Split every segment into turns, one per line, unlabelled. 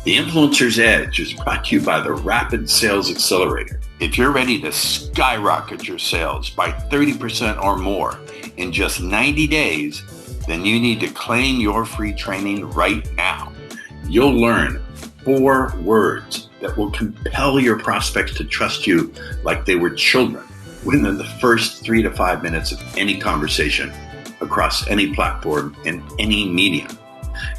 The Influencer's Edge is brought to you by the Rapid Sales Accelerator. If you're ready to skyrocket your sales by 30% or more in just 90 days, then you need to claim your free training right now. You'll learn 4 words that will compel your prospects to trust you like they were children within the first 3 to 5 minutes of any conversation across any platform and any medium.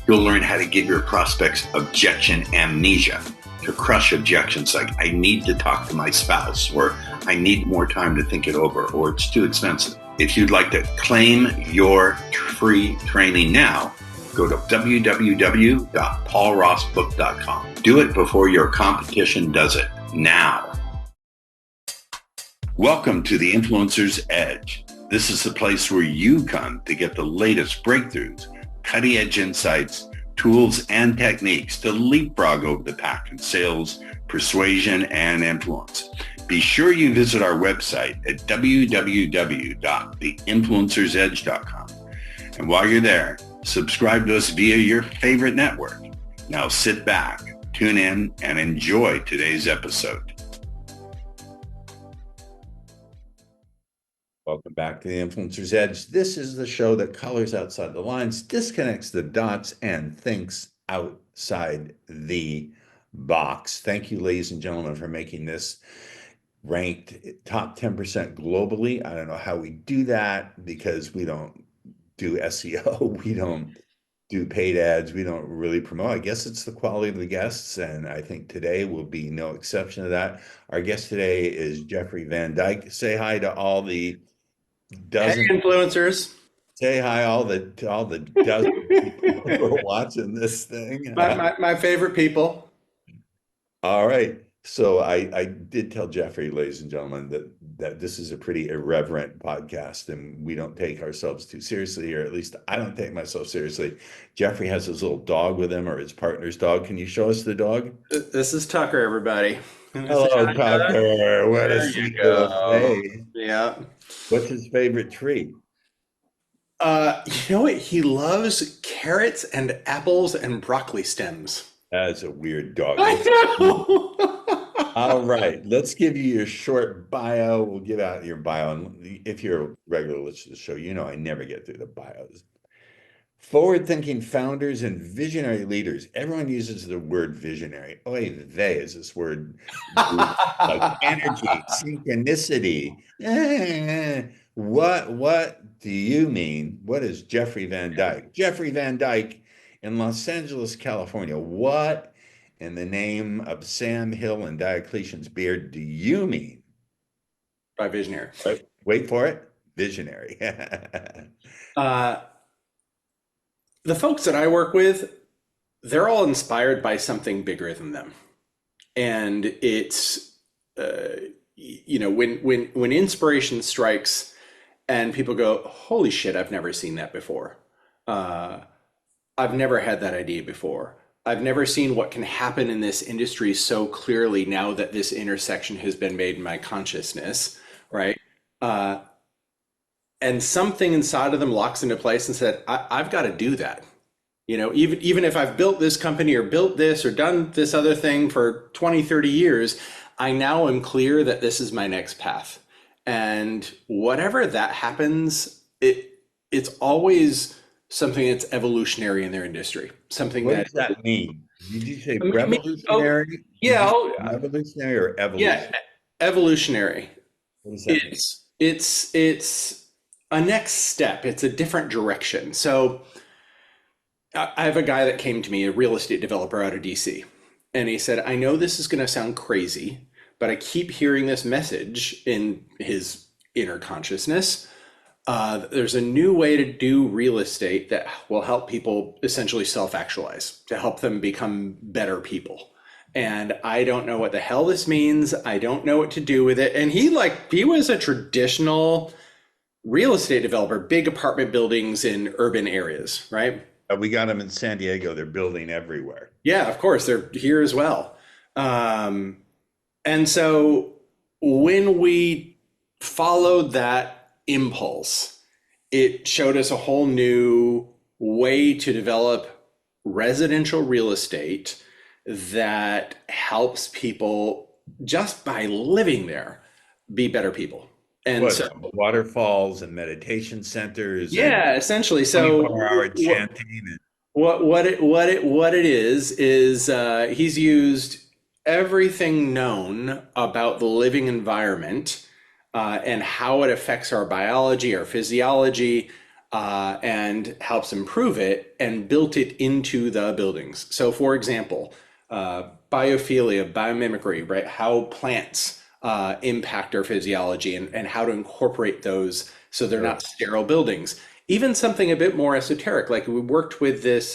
You'll learn how to give your prospects objection amnesia, to crush objections like, I need to talk to my spouse, or I need more time to think it over, or it's too expensive. If you'd like to claim your free training now, go to www.paulrossbook.com. Do it before your competition does it, now. Welcome to the Influencer's Edge. This is the place where you come to get the latest breakthroughs, cutting-edge insights, tools, and techniques to leapfrog over the pack in sales, persuasion, and influence. Be sure you visit our website at www.theinfluencersedge.com. And while you're there, subscribe to us via your favorite network. Now sit back, tune in, and enjoy today's episode. Welcome back to the Influencer's Edge. This is the show that colors outside the lines, disconnects the dots, and thinks outside the box. Thank you, ladies and gentlemen, for making this ranked top 10% globally. I don't know how we do that because we don't do SEO. We don't do paid ads. We don't really promote. I guess it's the quality of the guests, and I think today will be no exception to that. Our guest today is Jeffrey Van Dyke. Say hi to all the dozen
influencers.
Say hi all the dozen people who are watching this thing.
My favorite people.
All right. So I did tell Jeffrey, ladies and gentlemen, that this is a pretty irreverent podcast and we don't take ourselves too seriously, or at least I don't take myself seriously. Jeffrey has his little dog with him, or his partner's dog. Can you show us the dog?
This is Tucker, everybody.
Hello, Tucker. What a sweet little face.
Yeah.
What's his favorite treat?
You know what? He loves carrots and apples and broccoli stems.
That's a weird dog.
I know.
All right, let's give you your short bio. We'll give out your bio. And if you're a regular listener to the show, you know I never get through the bios. Forward-thinking founders and visionary leaders. Everyone uses the word visionary. Oy vey is this word like energy, synchronicity. What do you mean? What is Jeffrey Van Dyke? Jeffrey Van Dyke in Los Angeles, California. What in the name of Sam Hill and Diocletian's beard do you mean?
By visionary.
Wait for it. Visionary.
The folks that I work with, they're all inspired by something bigger than them. And it's, when inspiration strikes and people go, holy shit, I've never seen that before. I've never had that idea before. I've never seen what can happen in this industry so clearly now that this intersection has been made in my consciousness, right? And something inside of them locks into place and said, I've got to do that. Even if I've built this company or built this or done this other thing for 20, 30 years, I now am clear that this is my next path. And whatever that happens, it's always something that's evolutionary in their industry. Something
What does that mean? Did you say revolutionary?
Yeah.
Revolutionary or evolutionary?
Yeah, evolutionary.
What does that mean?
It's a next step. It's a different direction. So I have a guy that came to me, a real estate developer out of DC, and he said, I know this is going to sound crazy, but I keep hearing this message in his inner consciousness. There's a new way to do real estate that will help people essentially self-actualize, to help them become better people. And I don't know what the hell this means. I don't know what to do with it. And he was a traditional real estate developer, big apartment buildings in urban areas, right?
We got them in San Diego. They're building everywhere.
Yeah, of course. They're here as well. And so when we followed that impulse, it showed us a whole new way to develop residential real estate that helps people just by living there be better people. And
What,
so,
waterfalls and meditation centers and
yeah, essentially. So
24-hour chanting and
what it is he's used everything known about the living environment and how it affects our biology, our physiology, and helps improve it, and built it into the buildings. So, for example, biophilia, biomimicry, right? How plants impact our physiology, and how to incorporate those so they're
sure.
not sterile buildings. Even something a bit more esoteric, like we worked with this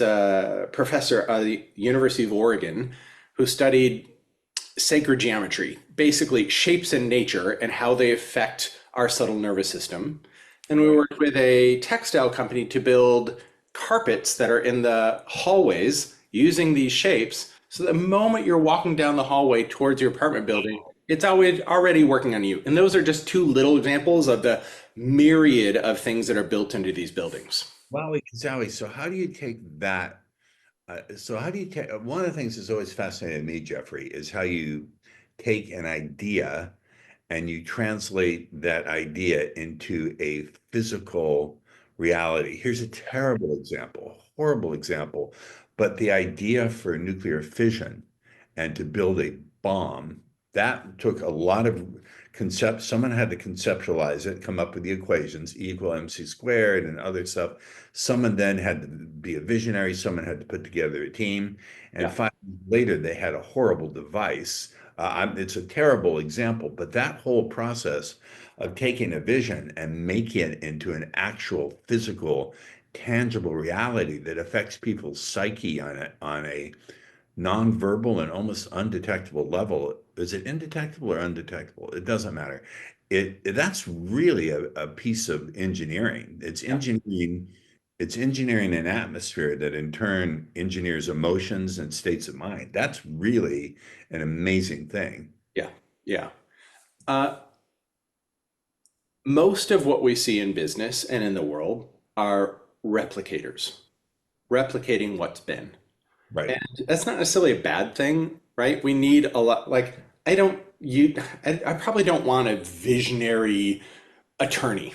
professor at the University of Oregon who studied sacred geometry, basically shapes in nature and how they affect our subtle nervous system. And we
Right.
worked with a textile company to build carpets that are in the hallways using these shapes. So the moment you're walking down the hallway towards your apartment building, it's always already working on you. And those are just two little examples of the myriad of things that are built into these buildings.
Zowie, so how do you take that? So how do you take one of the things that's always fascinated me, Jeffrey, is how you take an idea and you translate that idea into a physical reality. Here's a terrible example, horrible example, but the idea for nuclear fission and to build a bomb, that took a lot of concept. Someone had to conceptualize it, come up with the equations, E equal mc squared and other stuff. Someone then had to be a visionary. Someone had to put together a team. And
Yeah.
5 years later, they had a horrible device. It's a terrible example, but that whole process of taking a vision and making it into an actual physical, tangible reality that affects people's psyche on a nonverbal and almost undetectable level. Is it indetectable or undetectable? It doesn't matter. That's really a piece of engineering. It's engineering an atmosphere that in turn engineers emotions and states of mind. That's really an amazing thing.
Yeah. Yeah. Uh, Most of what we see in business and in the world are replicators, replicating what's been.
Right.
And that's not necessarily a bad thing, right? We need a lot, like, I probably don't want a visionary attorney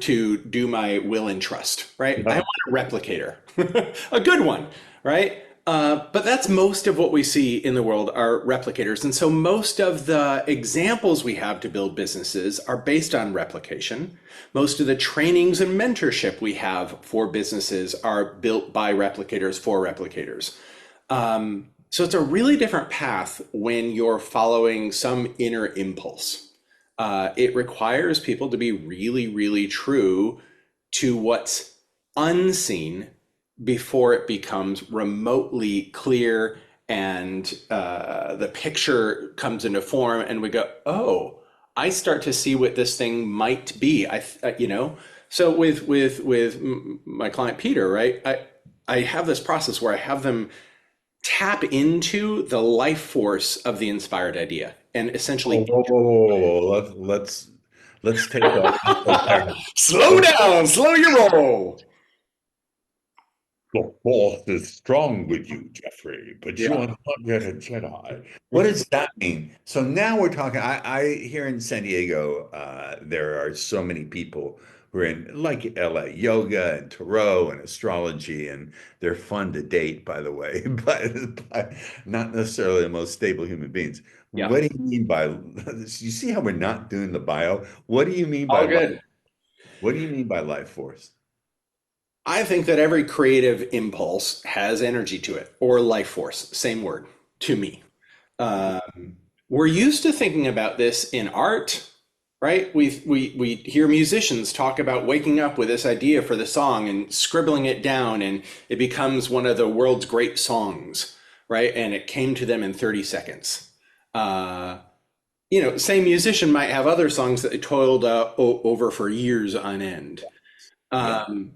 to do my will and trust, right? I
No.
want a replicator, a good one, right? But that's most of what we see in the world are replicators. And so most of the examples we have to build businesses are based on replication. Most of the trainings and mentorship we have for businesses are built by replicators for replicators. So it's a really different path when you're following some inner impulse. It requires people to be really, really true to what's unseen before it becomes remotely clear, and the picture comes into form and we go, oh, I start to see what this thing might be. So with my client Peter, right? I have this process where I have them tap into the life force of the inspired idea and
Oh,
essentially
whoa, whoa, whoa, whoa, whoa. Let's take that.
slow
Let's
down, slow your roll.
The force is strong with you, Jeffrey, but you are
Yeah.
not yet a Jedi. What does that mean? So now we're talking. I here in San Diego, there are so many people who are in like LA yoga and tarot and astrology, and they're fun to date, by the way, but not necessarily the most stable human beings.
Yeah.
What do you mean by, you see how we're not doing the bio? What do you mean by
All
life?
good.
What do you mean by life force?
I think that every creative impulse has energy to it, or life force, same word to me. We're used to thinking about this in art, right? We hear musicians talk about waking up with this idea for the song and scribbling it down, and it becomes one of the world's great songs, right? And it came to them in 30 seconds. Uh, same musician might have other songs that they toiled over for years on end.
Yeah,
Um,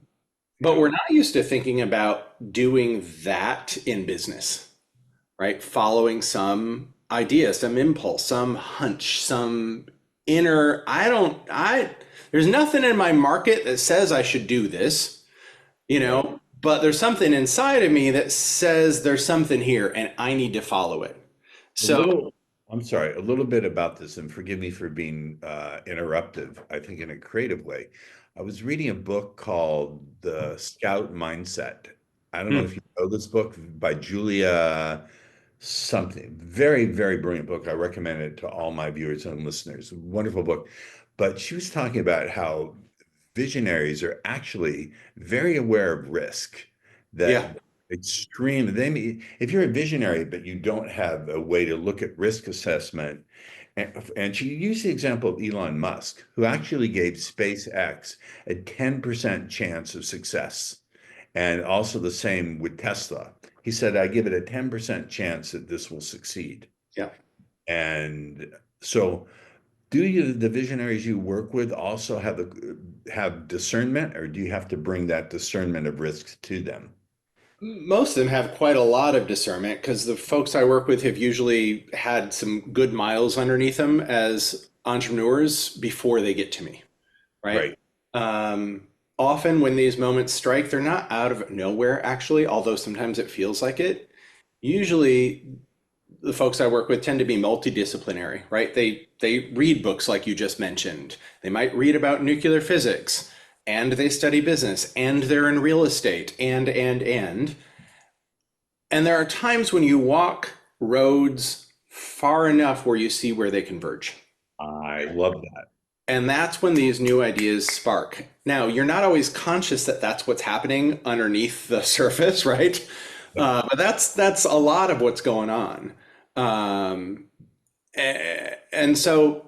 but
yeah.
we're not used to thinking about doing that in business, right? Following some idea, some impulse, some hunch, some inner, there's nothing in my market that says I should do this, you
Right.
know? but there's something inside of me that says there's something here and I need to follow it.
A
So,
little, I'm sorry, a little bit about this, and forgive me for being interruptive, I think in a creative way. I was reading a book called The Scout Mindset. I don't know
hmm,
if you know this book by Julia something. Very, very brilliant book. I recommend it to all my viewers and listeners. Wonderful book. But she was talking about how visionaries are actually very aware of risk,
yeah,
that extreme, if you're a visionary, but you don't have a way to look at risk assessment, and she used the example of Elon Musk, who actually gave SpaceX a 10% chance of success. And also the same with Tesla. He said, I give it a 10% chance that this will succeed.
yeah.
And so do you, the visionaries you work with also have discernment, or do you have to bring that discernment of risks to them?
Most of them have quite a lot of discernment because the folks I work with have usually had some good miles underneath them as entrepreneurs before they get to me, right?
Right.
Um, Often when these moments strike, they're not out of nowhere, actually, although sometimes it feels like it. Usually, the folks I work with tend to be multidisciplinary, right? They read books like you just mentioned. They might read about nuclear physics, and they study business, and they're in real estate, and there are times when you walk roads far enough where you see where they converge.
I love that.
And that's when these new ideas spark. Now, you're not always conscious that that's what's happening underneath the surface, right? But that's a lot of what's going on. Um, and so,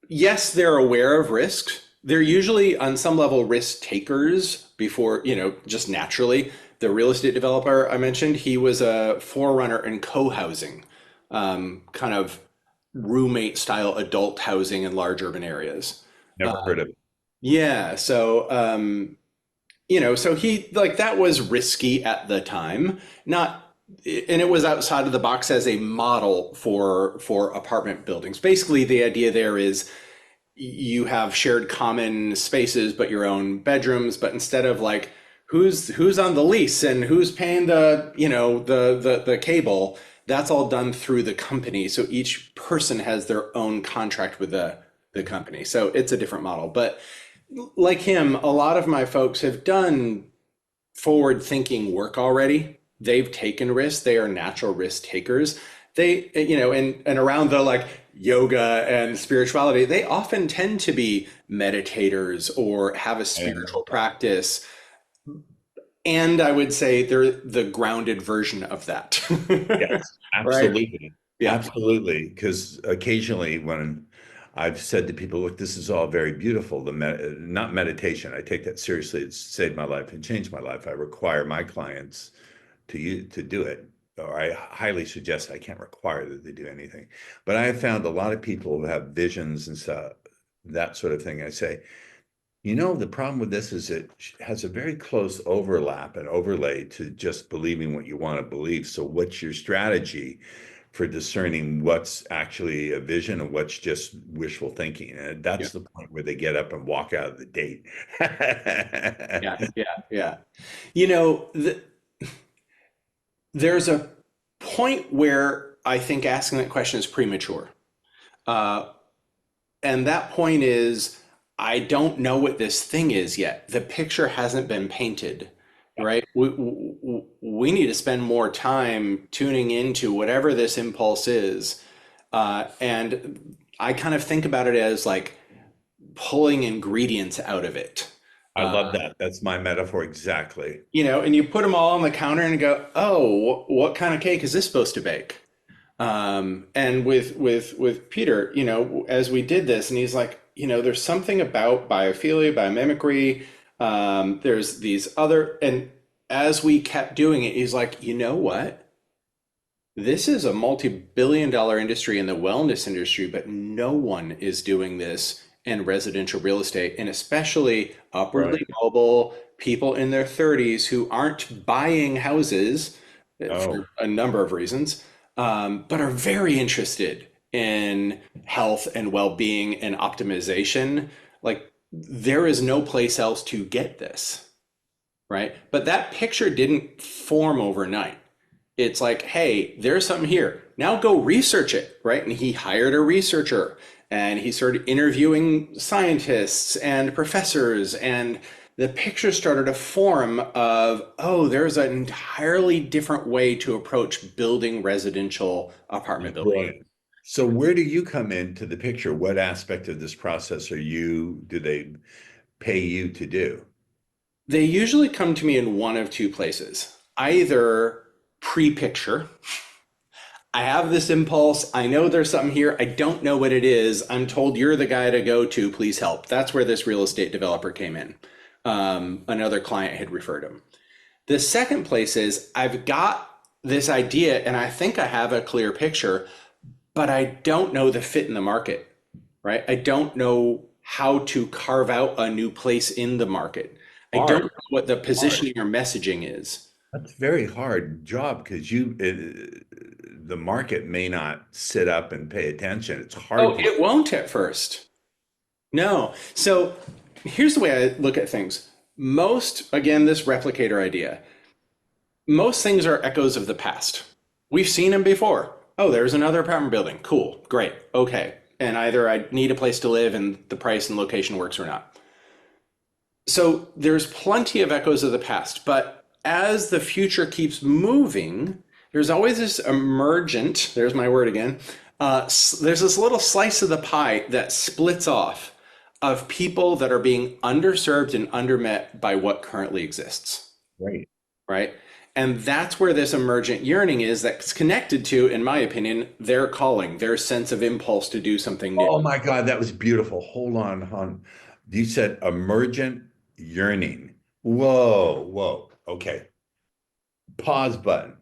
yes, they're aware of risks. They're usually on some level risk takers before, just naturally. The real estate developer I mentioned, he was a forerunner in co-housing, kind of roommate style adult housing in large urban areas.
Never heard of it.
Yeah, so so he like that was risky at the time, not and it was outside of the box as a model for apartment buildings. Basically, the idea there is you have shared common spaces but your own bedrooms, but instead of like who's on the lease and who's paying the cable, that's all done through the company. So each person has their own contract with the company. So it's a different model. But like him, a lot of my folks have done forward thinking work already. They've taken risks. They are natural risk takers. And around the like yoga and spirituality, they often tend to be meditators or have a
I
spiritual
love that.
practice. And I would say they're the grounded version of that.
Yes,
Right?
absolutely.
Yeah.
Absolutely. Because occasionally when I've said to people, look, this is all very beautiful, not meditation. I take that seriously. It's saved my life and changed my life. I require my clients to do it, or I highly suggest, I can't require that they do anything. But I have found a lot of people who have visions and stuff, that sort of thing. I say, the problem with this is it has a very close overlap and overlay to just believing what you want to believe. So what's your strategy for discerning what's actually a vision and what's just wishful thinking? And
Yeah.
that's the point where they get up and walk out of the date.
Yeah. Yeah. Yeah. You know, there's a point where I think asking that question is premature. Uh, and that point is, I don't know what this thing is yet. The picture hasn't been painted, right? We need to spend more time tuning into whatever this impulse is. And I kind of think about it as like pulling ingredients out of it.
I love that. That's my metaphor exactly.
And you put them all on the counter and go, oh, what kind of cake is this supposed to bake? And with Peter, as we did this, and he's like, there's something about biophilia, biomimicry. There's these other, and as we kept doing it, he's like, you know what? This is a multi-billion-dollar industry in the wellness industry, but no one is doing this in residential real estate, and especially upwardly
Right.
mobile people in their 30s who aren't buying houses
Oh,
for a number of reasons, but are very interested in health and well-being and optimization. Like there is no place else to get this, right? But that picture didn't form overnight. It's like, hey, there's something here. Now go research it, right? And he hired a researcher and he started interviewing scientists and professors, and the picture started to form of, oh, there's an entirely different way to approach building residential apartment buildings.
Brilliant. So where do you come into the picture? What aspect of this process do they pay you to do?
They usually come to me in one of two places. Either pre-picture, I have this impulse. I know there's something here. I don't know what it is. I'm told you're the guy to go to. Please help. That's where this real estate developer came in. Another client had referred him. The second place is I've got this idea and I think I have a clear picture, but I don't know the fit in the market, right? I don't know how to carve out a new place in the market. I don't
Hard,
know what the
hard.
positioning or messaging is.
That's a very hard job because the market may not sit up and pay attention. It's hard
Oh,
to.
it won't at first. No. So here's the way I look at things. Again, this replicator idea, most things are echoes of the past. We've seen them before. Oh, there's another apartment building. Cool. Great. Okay. And either I need a place to live and the price and location works or not. So there's plenty of echoes of the past, but as the future keeps moving, there's always this emergent, there's my word again, there's this little slice of the pie that splits off of people that are being underserved and undermet by what currently exists,
Right.
right? And that's where this emergent yearning is, that's connected to, in my opinion, their calling, their sense of impulse to do something new.
Oh my God, that was beautiful. Hold on, hon. You said emergent yearning. Whoa, whoa. Okay. Pause button.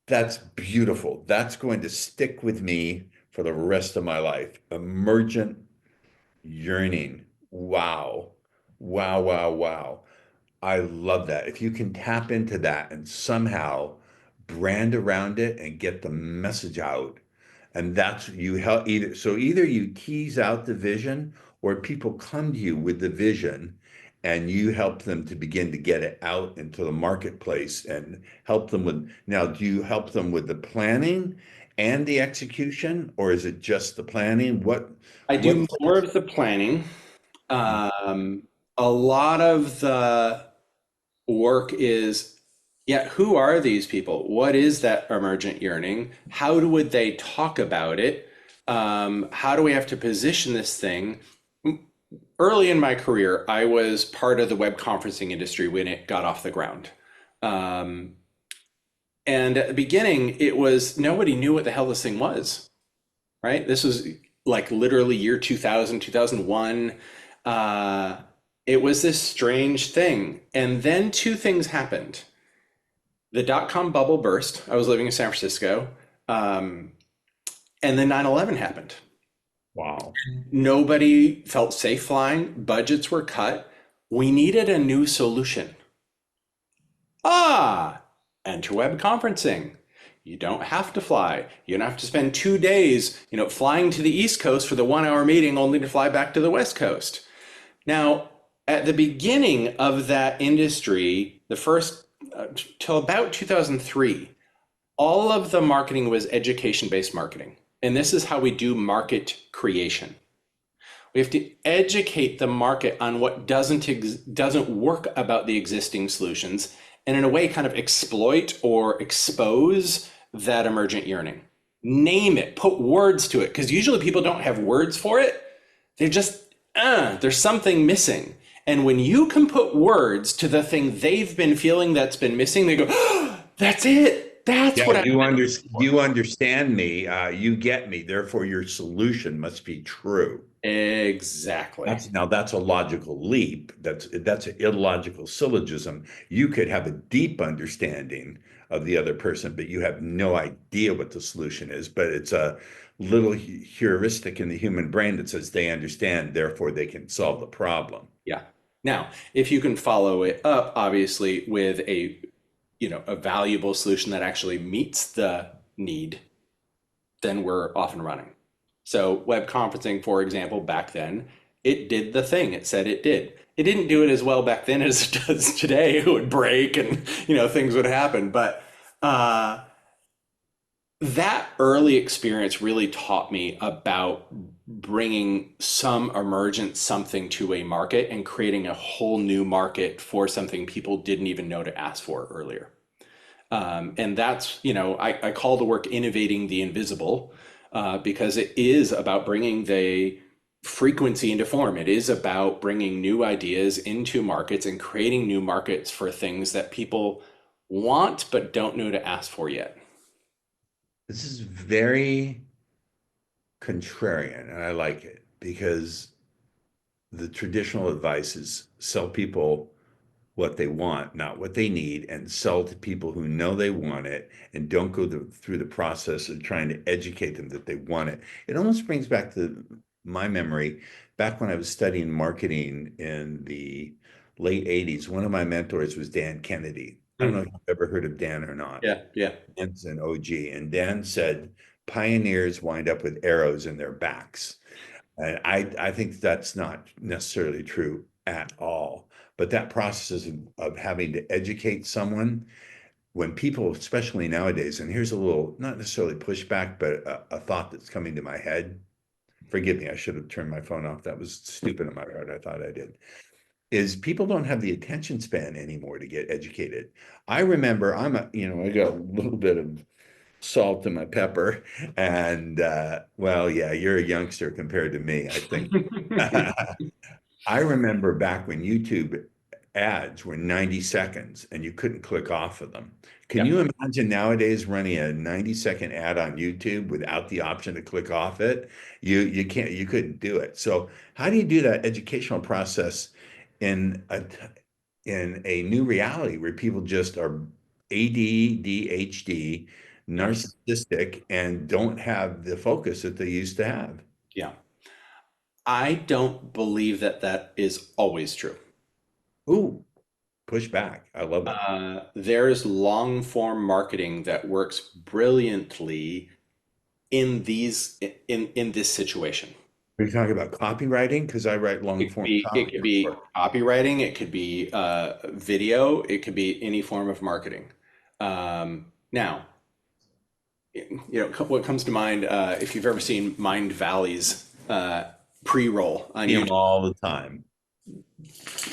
That's beautiful. That's going to stick with me for the rest of my life. Emergent yearning. Wow. Wow, wow, wow. I love that. If you can tap into that and somehow brand around it and get the message out, and that's you help either you tease out the vision or people come to you with the vision and you help them to begin to get it out into the marketplace and help them with now, do you help them with the planning and the execution, or is it just the planning?
I
What
do more of the planning. Um, a lot of the work is, yeah, who are these people? What is that emergent yearning? How would they talk about it? How do we have to position this thing? Early in my career, I was part of the web conferencing industry when it got off the ground. Um, and at the beginning, it was nobody knew what the hell this thing was, right? This was like literally year 2000, 2001. Uh, it was this strange thing. And then two things happened. The dot-com bubble burst. I was living in San Francisco. Um, and then 9/11 happened.
wow.
Nobody felt safe flying. Budgets were cut. We needed a new solution. Ah, interweb conferencing. You don't have to fly. You don't have to spend 2 days, flying to the East Coast for the 1 hour meeting only to fly back to the West Coast. Now, at the beginning of that industry, the first till about 2003, all of the marketing was education-based marketing. And this is how we do market creation. We have to educate the market on what doesn't work about the existing solutions, and in a way kind of exploit or expose that emergent yearning. Name it, put words to it, because usually people don't have words for it. They just, there's something missing. And when you can put words to the thing they've been feeling that's been missing, they go, oh, that's it. That's
Yeah,
what I.
you understand me, you get me, therefore your solution must be true.
Exactly.
That's a logical leap. That's an illogical syllogism. You could have a deep understanding of the other person, but you have no idea what the solution is. But it's a little heuristic in the human brain that says they understand, therefore they can solve the problem.
Yeah. Now, if you can follow it up, obviously, with a valuable solution that actually meets the need, then we're off and running. So web conferencing, for example, back then, it did the thing it said it did. it didn't do it as well back then as it does today. It would break and things would happen. But uh, that early experience really taught me about bringing some emergent something to a market and creating a whole new market for something people didn't even know to ask for earlier. And that's, I call the work innovating the invisible, because it is about bringing the frequency into form. It is about bringing new ideas into markets and creating new markets for things that people want but don't know to ask for yet.
This is very contrarian, and I like it because the traditional advice is sell people what they want, not what they need, and sell to people who know they want it and don't go through the process of trying to educate them that they want it. It almost brings back to my memory back when I was studying marketing in the late 80s. One of my mentors was Dan Kennedy. I don't know if
Mm.
you've ever heard of Dan or not.
Yeah, yeah,
Dan's an OG, and Dan said, pioneers wind up with arrows in their backs. And I think that's not necessarily true at all. But that process of having to educate someone, when people, especially nowadays, and here's a little, not necessarily pushback, but a thought that's coming to my head. Forgive me, I should have turned my phone off. That was stupid on my part. I thought I did. Is people don't have the attention span anymore to get educated. I remember I got a little bit of salt in my pepper. And well, yeah, you're a youngster compared to me, I think. I remember back when YouTube ads were 90 seconds and you couldn't click off of them. Can
yeah.
you imagine nowadays running a 90-second ad on YouTube without the option to click off it? You couldn't do it. So how do you do that educational process in a new reality where people just are ADHD,
Yeah,
narcissistic, and don't have the focus that they used to have?
yeah. I don't believe that that is always true.
Ooh, push back. I love it.
There's long form marketing that works brilliantly in this situation.
Are you talking about copywriting? Because I write long form
It
copy
could be
for
copywriting, it could be video, it could be any form of marketing. Now, what comes to mind, if you've ever seen Mind Valley's pre-roll on
them
YouTube.
all the time.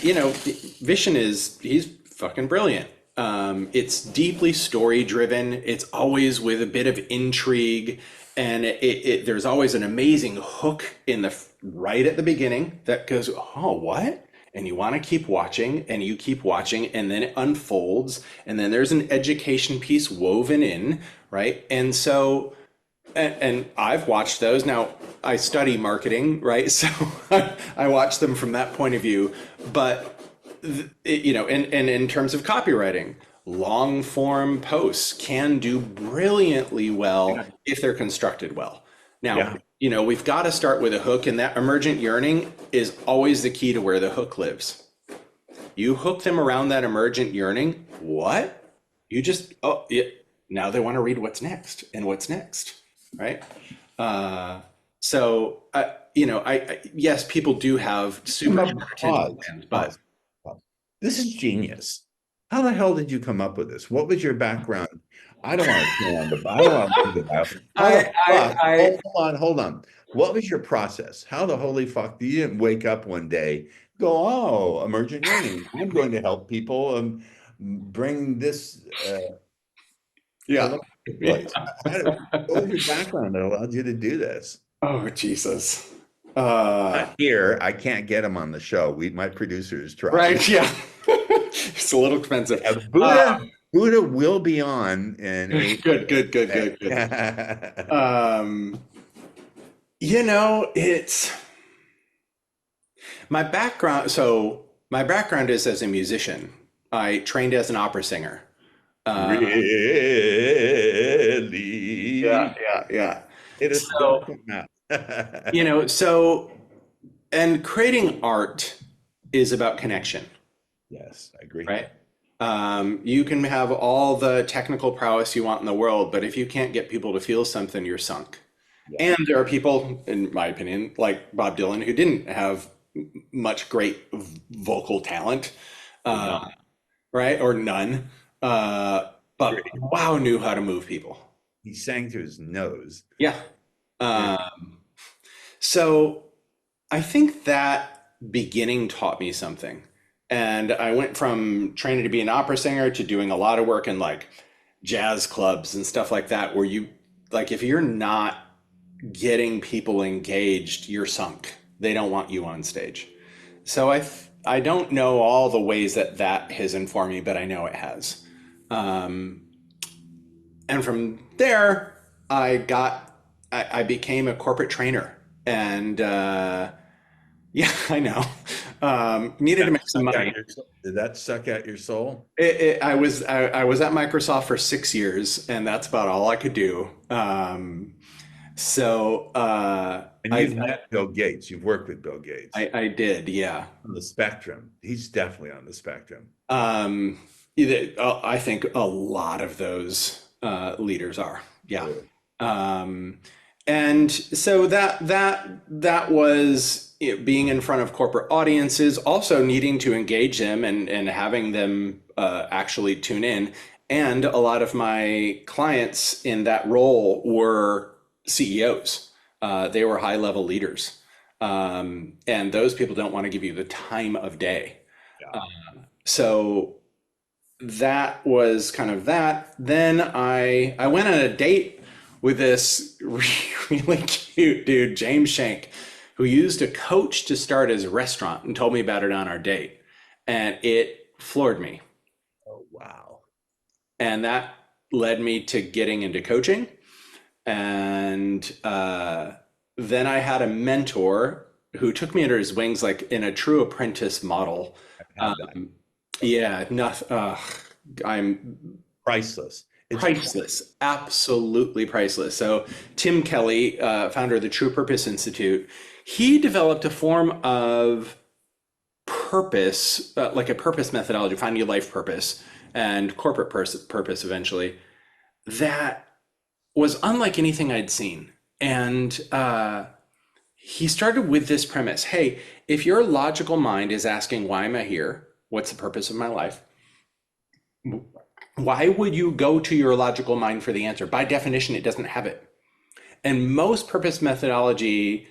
Vishen he's fucking brilliant. It's deeply story driven. It's always with a bit of intrigue, and there's always an amazing hook in the right at the beginning that goes, oh, what? And you want to keep watching, and you keep watching, and then it unfolds, and then there's an education piece woven in, right? And so and I've watched those. Now, I study marketing, right? So I watch them from that point of view. But, and in terms of copywriting, long form posts can do brilliantly well
Yeah.
if they're constructed well. Now,
Yeah.
we've got to start with a hook, and that emergent yearning is always the key to where the hook lives. You hook them around that emergent yearning. What? You just, oh, yeah, now they want to read what's next and what's next, right? Uh, so, yes, people do have super short attention
Pause,
spans, but
pause, pause. This is genius. How the hell did you come up with this? What was your background? I don't want to turn on the, I don't want to do that. How
I,
the
I,
fuck?
I,
Hold on. What was your process? How the holy fuck? You didn't wake up one day, go, oh, emergent yearning. I'm going to help people bring this to
yeah.
the marketplace. What was your background that allowed you to do this?
Oh, Jesus.
Here, I can't get him on the show. My producers tried.
Right. Yeah. It's a little expensive.
Buddha will be on in 8 minutes.
Good, good, good, good, good. Um, it's my background. So my background is as a musician. I trained as an opera singer. Uh, yeah,
Really?
yeah, yeah.
It is
So,
don't not.
so, and creating art is about connection,
Yes, I agree.
right? You can have all the technical prowess you want in the world, but if you can't get people to feel something, you're sunk.
Yeah.
And there are people, in my opinion, like Bob Dylan, who didn't have much great vocal talent,
Or
uh,
not.
right? Or none. But
Great.
wow, knew how to move people.
He sang through his nose.
Yeah.
Yeah.
Um, so I think that beginning taught me something. And I went from training to be an opera singer to doing a lot of work in like jazz clubs and stuff like that, where you, like, if you're not getting people engaged, you're sunk. They don't want you on stage. So I don't know all the ways that that has informed me, but I know it has. Um, and from there, I became a corporate trainer, and yeah, I know. Needed to
That
make some
suck out
money.
your Did that suck out your soul?
I was at Microsoft for 6 years, and that's about all I could do. So
And you've met Bill Gates. You've worked with Bill Gates
I did, yeah.
on the spectrum. He's definitely on the spectrum.
Um, I think a lot of those leaders are, yeah.
Really.
Um, and so that was, you know, being in front of corporate audiences, also needing to engage them and having them actually tune in. And a lot of my clients in that role were CEOs. They were high level leaders. And those people don't want to give you the time of day.
Yeah.
So that was kind of that. Then I went on a date with this really cute dude, James Shank, who used a coach to start his restaurant and told me about it on our date. And it floored me.
Oh, wow.
And that led me to getting into coaching. And then I had a mentor who took me under his wings, like in a true apprentice model.
I've had that.
Um, yeah, nothing. I'm
Priceless. It's
priceless, absolutely priceless. So Tim Kelly, founder of the True Purpose Institute, he developed a form of purpose, like a purpose methodology, finding your life purpose and corporate purpose eventually, that was unlike anything I'd seen. And he started with this premise: hey, if your logical mind is asking, why am I here? What's the purpose of my life? Why would you go to your logical mind for the answer? By definition, it doesn't have it. And most purpose methodology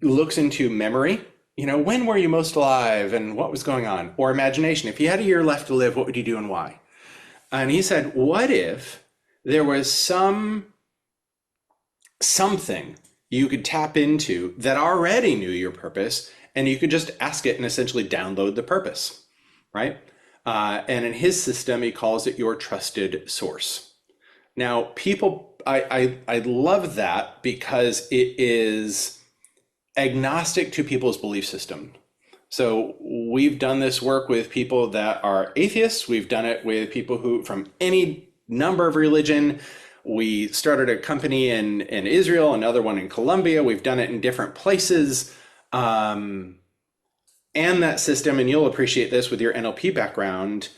looks into memory. You know, when were you most alive and what was going on? Or imagination. If you had a year left to live, what would you do and why? And he said, what if there was something you could tap into that already knew your purpose, and you could just ask it and essentially download the purpose, right? And in his system, he calls it your trusted source. Now, I love that because it is agnostic to people's belief system. So we've done this work with people that are atheists. We've done it with people who from any number of religion. We started a company in Israel, another one in Colombia. We've done it in different places. And that system, and you'll appreciate this with your NLP background,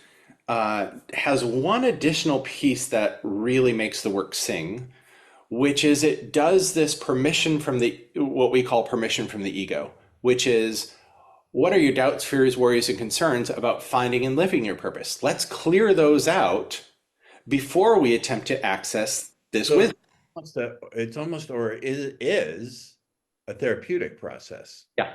has one additional piece that really makes the work sing, which is it does this permission from what we call permission from the ego, which is, what are your doubts, fears, worries, and concerns about finding and living your purpose? Let's clear those out before we attempt to access this
so
wisdom.
it's almost, or it is a therapeutic process.
Yeah.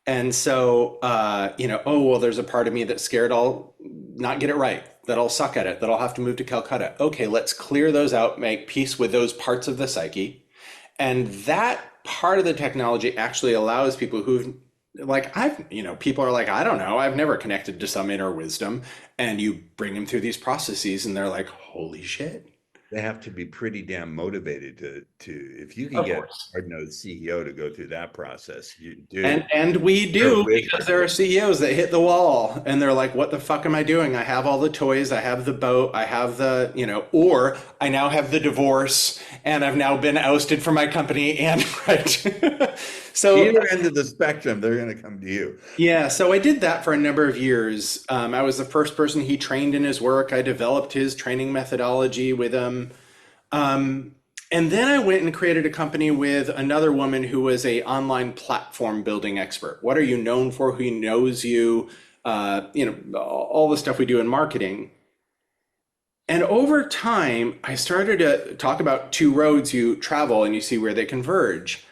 And so, oh, well, there's a part of me that's scared I'll not get it right, that I'll suck at it, that I'll have to move to Calcutta. Okay, let's clear those out, make peace with those parts of the psyche. And that part of the technology actually allows people who've, like, people are like, I don't know, I've never connected to some inner wisdom. And you bring them through these processes and they're like, holy shit.
They have to be pretty damn motivated to if you can
Of
get
course.
a hard-nosed CEO to go through that process, you do.
And we do, because there are CEOs that hit the wall and they're like, what the fuck am I doing? I have all the toys, I have the boat, I have the, or I now have the divorce and I've now been ousted from my company and right. So
Either end of the spectrum, they're going to come to you.
yeah, so I did that for a number of years. I was the first person he trained in his work. I developed his training methodology with him. And then I went and created a company with another woman who was a online platform building expert. What are you known for? Who knows you? All the stuff we do in marketing. And over time, I started to talk about two roads you travel and you see where they converge.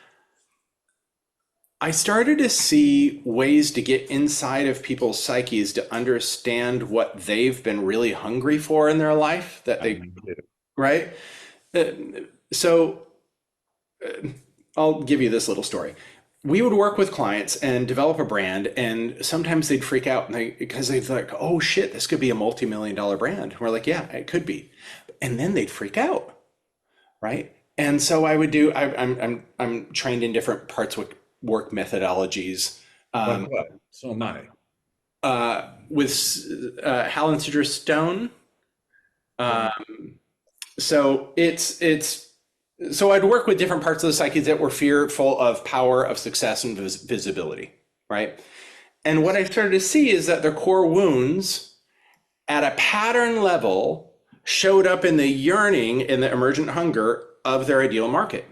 I started to see ways to get inside of people's psyches to understand what they've been really hungry for in their life that they, right? Uh, So I'll give you this little story. We would work with clients and develop a brand, and sometimes they'd freak out and because they'd like, oh shit, this could be a multi-million dollar brand. And we're like, yeah, it could be. And then they'd freak out, right? And so I would do. I'm trained in different parts with work methodologies.
Like what? So am I.
With Hal and Sidra Stone.
Yeah.
So so I'd work with different parts of the psyche that were fearful of power, of success, and visibility, right? And what I started to see is that their core wounds at a pattern level showed up in the yearning and the emergent hunger of their ideal market.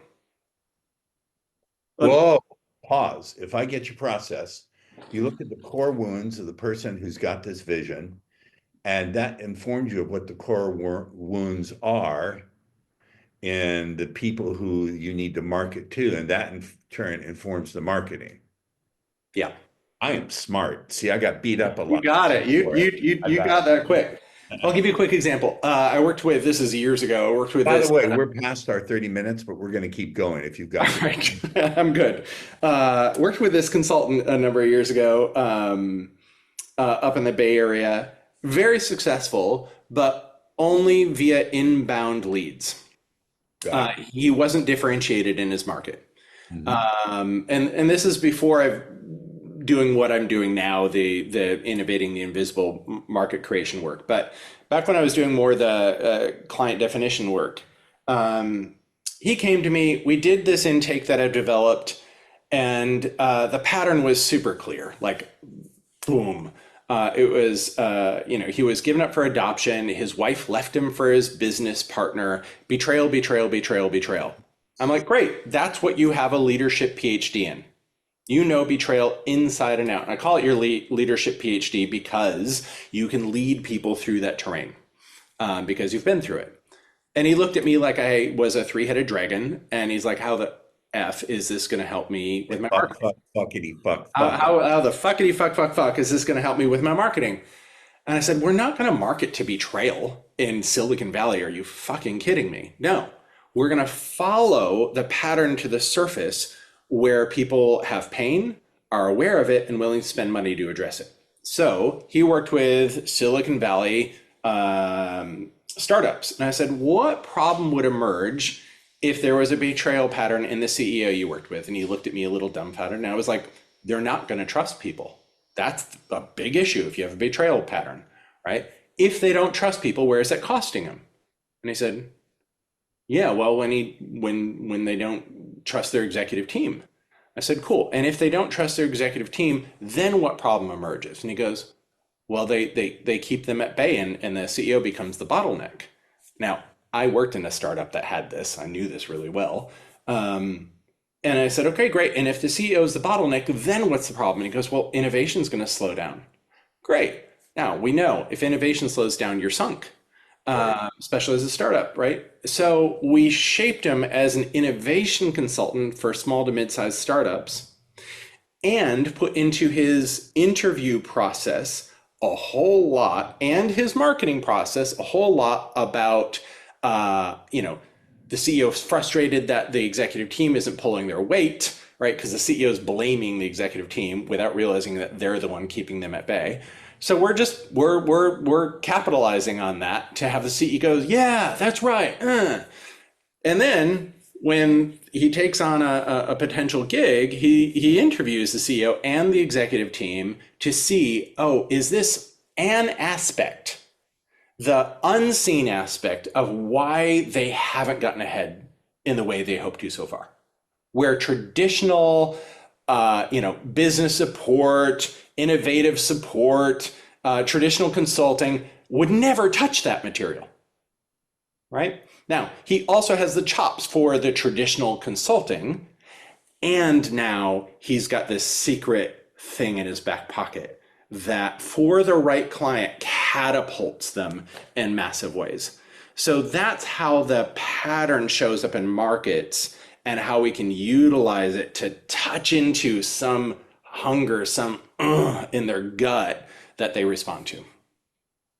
Whoa, pause. If I get your process, you look at the core wounds of the person who's got this vision, and that informs you of what the core wounds are in the people who you need to market to, and that in turn informs the marketing.
Yeah.
I am smart. See, I got beat up a
You
lot.
got it. You got that quick. I'll give you a quick example. I worked with, this is years ago. I worked with
By
this.
the way, we're past our 30 minutes, but we're going to keep going if you've got
All right. I'm good. Worked with this consultant a number of years ago up in the Bay Area. Very successful, but only via inbound leads. He wasn't differentiated in his market. And this is before I've doing what I'm doing now, the innovating the invisible market creation work. But back when I was doing more the client definition work, he came to me. We did this intake that I developed, and the pattern was super clear. Like, boom. It was, he was given up for adoption. His wife left him for his business partner. Betrayal, betrayal, betrayal, betrayal. I'm like, great. That's what you have a leadership PhD in. You know betrayal inside and out. And I call it your leadership PhD because you can lead people through that terrain because you've been through it. And he looked at me like I was a three-headed dragon. And he's like, how the F is this going to help me with my marketing?
Fuckity fuck.
How the fuckity fuck is this going to help me with my marketing? And I said, we're not going to market to betrayal in Silicon Valley. Are you fucking kidding me? No, we're going to follow the pattern to the surface where people have pain, are aware of it, and willing to spend money to address it. So he worked with Silicon Valley startups. And I said, what problem would emerge if there was a betrayal pattern in the CEO you worked with? And he looked at me a little dumbfounded. And I was like, they're not going to trust people. That's a big issue if you have a betrayal pattern, right? If they don't trust people, where is that costing them? And he said, yeah, well, when they don't trust their executive team. I said, cool. And if they don't trust their executive team, then what problem emerges? And he goes, well, they keep them at bay and the CEO becomes the bottleneck. Now, I worked in a startup that had this. I knew this really well. And I said, okay, great. And if the CEO is the bottleneck, then what's the problem? And he goes, well, innovation is going to slow down. Great. Now, we know if innovation slows down, you're sunk. Especially as a startup, right? So we shaped him as an innovation consultant for small to mid-sized startups and put into his interview process a whole lot and his marketing process, a whole lot about, the CEO is frustrated that the executive team isn't pulling their weight, right? Because the CEO is blaming the executive team without realizing that they're the one keeping them at bay. So we're capitalizing on that to have the CEO goes, yeah, that's right. And then when he takes on a potential gig, he interviews the CEO and the executive team to see, oh, is this an aspect, the unseen aspect of why they haven't gotten ahead in the way they hope to so far, where traditional business support, innovative support, traditional consulting would never touch that material, right? Now, he also has the chops for the traditional consulting, and now he's got this secret thing in his back pocket that, for the right client, catapults them in massive ways. So that's how the pattern shows up in markets and how we can utilize it to touch into some hunger, some in their gut that they respond to.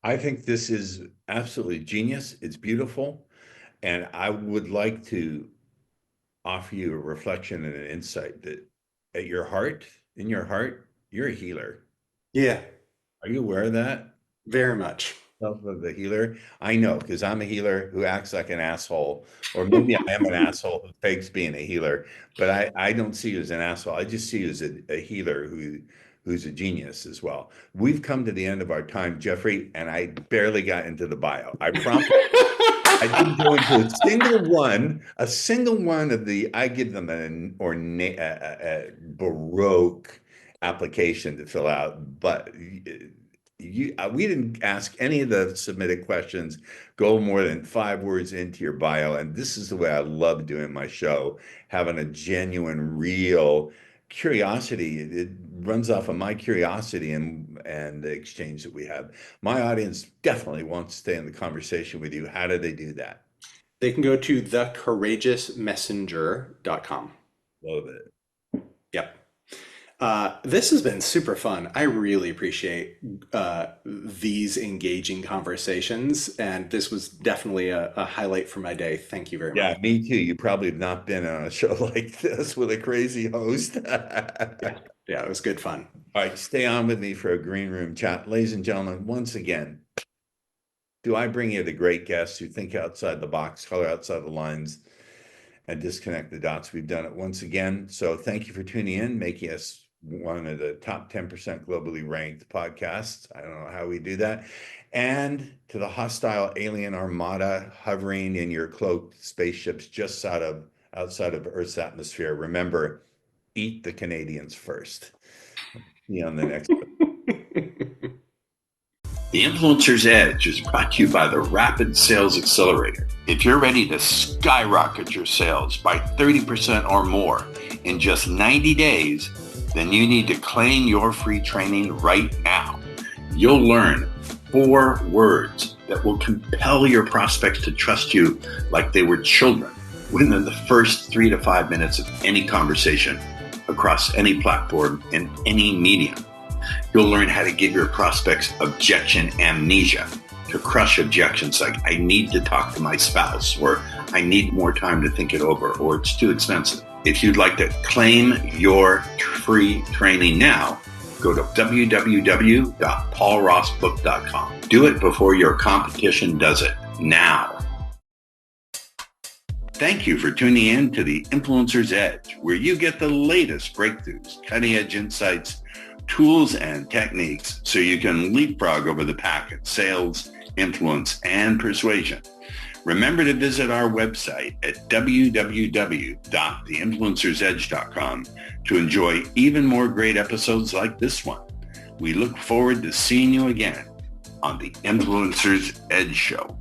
I think this is absolutely genius. It's beautiful. And I would like to offer you a reflection and an insight that at your heart, in your heart, you're a healer.
Yeah,
Are you aware of that?
very much.
Self of the healer. I know because I'm a healer who acts like an asshole, or maybe I am an asshole who fakes being a healer, but I don't see you as an asshole. I just see you as a healer who's a genius as well. We've come to the end of our time, Jeffrey, and I barely got into the bio. I promise. I didn't go into a single one of the, I give them an ornate, a Baroque application to fill out, but we didn't ask any of the submitted questions, go more than 5 words into your bio. And this is the way I love doing my show, having a genuine, real curiosity. It runs off of my curiosity and the exchange that we have. My audience definitely wants to stay in the conversation with you. How do they do that?
They can go to thecourageousmessenger.com.
Love it.
Yep. This has been super fun. I really appreciate these engaging conversations, and this was definitely a highlight for my day. Thank you very much.
Yeah, me too. You probably have not been on a show like this with a crazy host.
Yeah, it was good fun.
All right, stay on with me for a green room chat. Ladies and gentlemen, once again, do I bring you the great guests who think outside the box, color outside the lines, and disconnect the dots? We've done it once again. So thank you for tuning in, making us one of the top 10% globally ranked podcasts. I don't know how we do that. And to the hostile alien armada hovering in your cloaked spaceships just outside of Earth's atmosphere, remember, eat the Canadians first. See you on the next one.
The Influencer's Edge is brought to you by the Rapid Sales Accelerator. If you're ready to skyrocket your sales by 30% or more in just 90 days, then you need to claim your free training right now. You'll learn 4 words that will compel your prospects to trust you like they were children within the first 3 to 5 minutes of any conversation across any platform and any medium. You'll learn how to give your prospects objection amnesia, to crush objections like, I need to talk to my spouse, or I need more time to think it over, or it's too expensive. If you'd like to claim your free training now, go to www.paulrossbook.com. Do it before your competition does it now. Thank you for tuning in to the Influencer's Edge, where you get the latest breakthroughs, cutting-edge insights, tools, and techniques so you can leapfrog over the pack at sales, influence, and persuasion. Remember to visit our website at www.theinfluencersedge.com to enjoy even more great episodes like this one. We look forward to seeing you again on the Influencer's Edge Show.